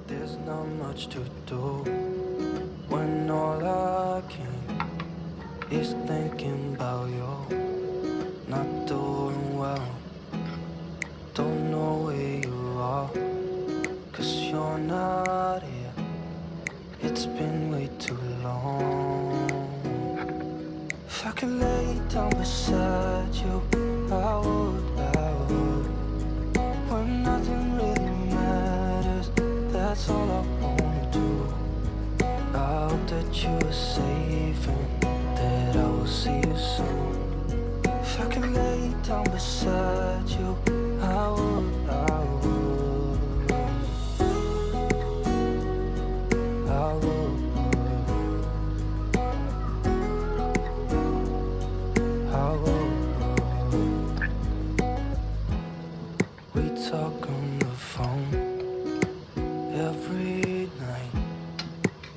There's not much to do when all I can is thinking about you. Not doing well, don't know where you are, 'cause you're not here. It's been way too long. If I could lay down beside you, I would. When nothing really matters, that's all I wanna do. I hope that you are safe and that I will see you soon. If I could lay down beside you, I would. I would. I would. We talk on the phone every night.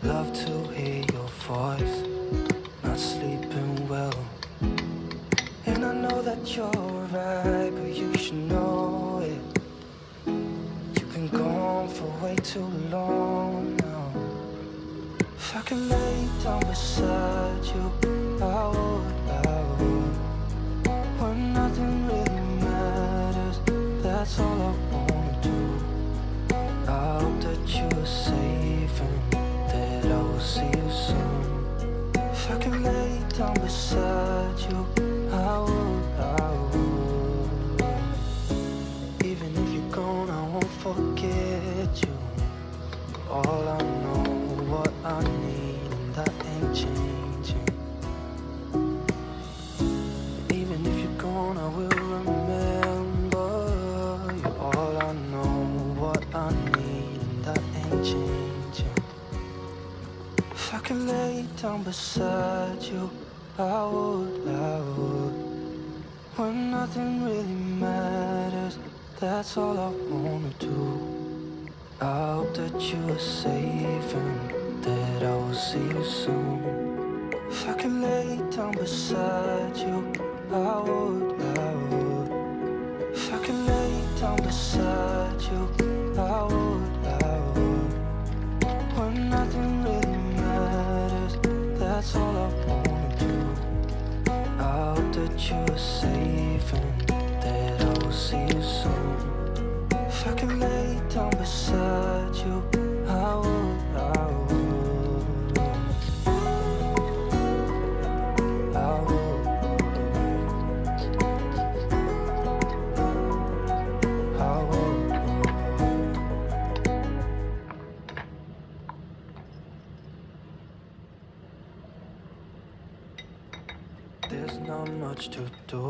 Love to hear your voice. Not sleeping well, and I know that you're right, but you should know it. You've been gone for way too long now. If I could lay down beside you, I would. When nothing really matters, that's all I wanna do. I hope that you are safe and that I will see you soon. If I could lay down beside you, I would. Even if you're gone, I won't forget you. But all I know, what I need, and that ain't changing. Even if you're gone, I will remember you. All I know, what I need, and that ain't changing. If I could lay down beside you, I would. When nothing really matters, that's all I wanna do. I hope that you are safe and that I will see you soon. If I could lay down beside you, I would. If I could lay down beside you, I would. When nothing really matters, that's all I wanna do. I hope that you are safe and that I will see you soon. If I could lay down beside you, I would. I would. I would. I would. There's not much to do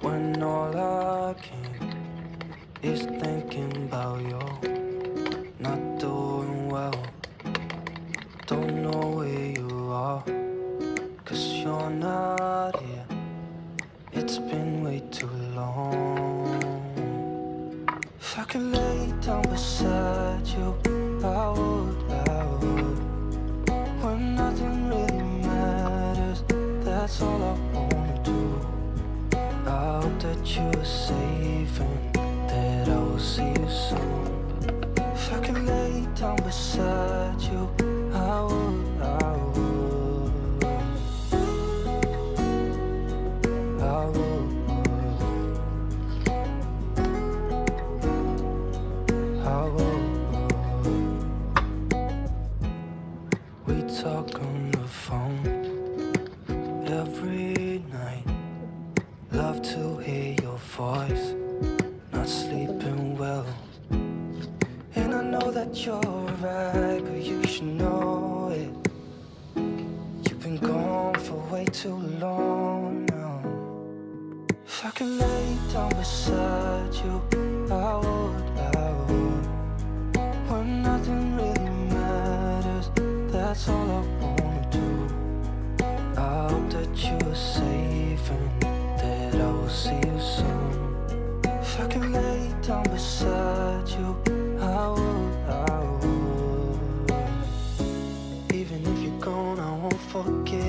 when all I can is thinking about you. Not doing well, don't know where you are, 'cause you're not here. It's been way too long. If I could lay down beside you, I would. When nothing really matters, that's all I wanna do. I hope that you are safe and that I will see you soon. If I could lay down beside you, I would. I would. I would. We talk on the phone every night. Love to hear your voice. Not sleeping well, and I know that you're right, but you should know it. You've been gone for way too long now. If I could lay down beside you, I would. When nothing really matters, that's all I wanna do. I hope that you are safe and that I will see you soon. If I could lay down beside you, I would. Even if you're gone, I won't forget